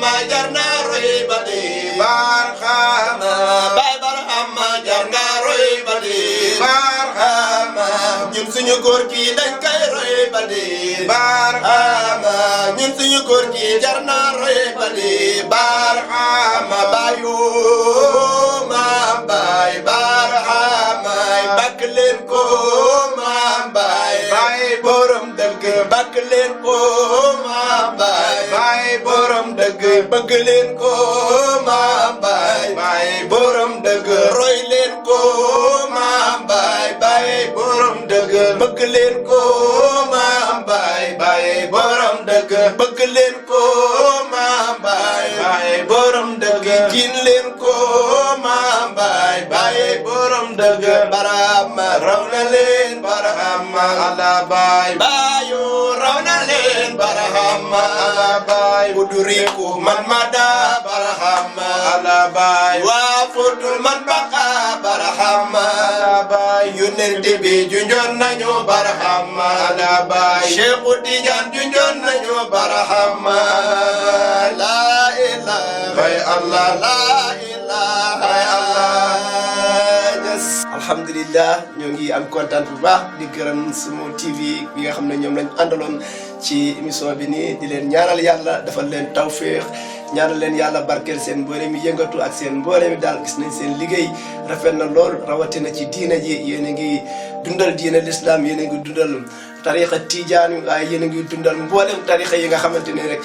barahama jarna roy badi barahama bay barahama jarna roy badi barahama ñun suñu góor gi dañ koy roy badi barahama ñun suñu góor gi jarna roy badi barahama bayu ma bay barahama bakk leen ko ma bay bay borom dëgg bakk leen ko ma bay bay borom dëgg bëgg leen ko ma bay bay borom dëgg roy leen ko ma bay bay borom dëgg bëgg leen ko ma bay bay borom dëgg bëgg leen ko ma bay bay borom dëgg gin leen ko ma bay bay borom dëgg barahama raw na leen barahama ala bay bayu raw na leen barahama ala bay buduriku man mada barahama ala bay wa futul man baqa barahama ala bay yonent bi junjoon nañu barahama ala bay Cheikhu Tijaan junjoon nañu barahama la ilaha illallah la ilaha illallah. Alhamdulillah ñoo ngi am kontaan bu baax di gërëm Sumo TV bi nga xam ne ñoom lañ àndaloon ci émission bi nii di leen ñaanal yàlla defal leen tawféex ñaanal leen yàlla barkeel seen mboole mi yëngatu ak seen mboole mi daal gis nañ seen liggéey rafet na lool rawatina ci diina ji yéen a ngi dundal diina l'islam yéen a ngi dundal tarixa tijaan yi waaye yéen a ngi dundal mboolem tarixa yi nga xamante ne rek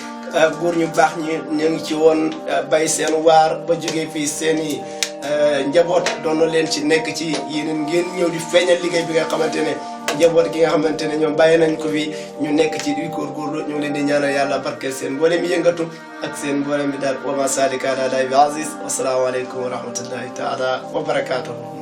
góor ñu baax ñi ñu ngi ci woon bay seen waar ba jógee fii seen i njaboot doon na leen ci nekk ci yéen ngeen ñëw di feeñal liggéey bi nga xamante ne njaboot gi nga xamante ne ñoom bàyyi nañ ko fi ñu nekk ci di góorgóorlu ñu ngi leen di ñaanal yàlla barkeel seen mboolem yëngatu ak seen mboolem bi daal wa ma salika ala bi aziz wasalaamaaleykum wa rahmatullahi taala wa barakaatuhu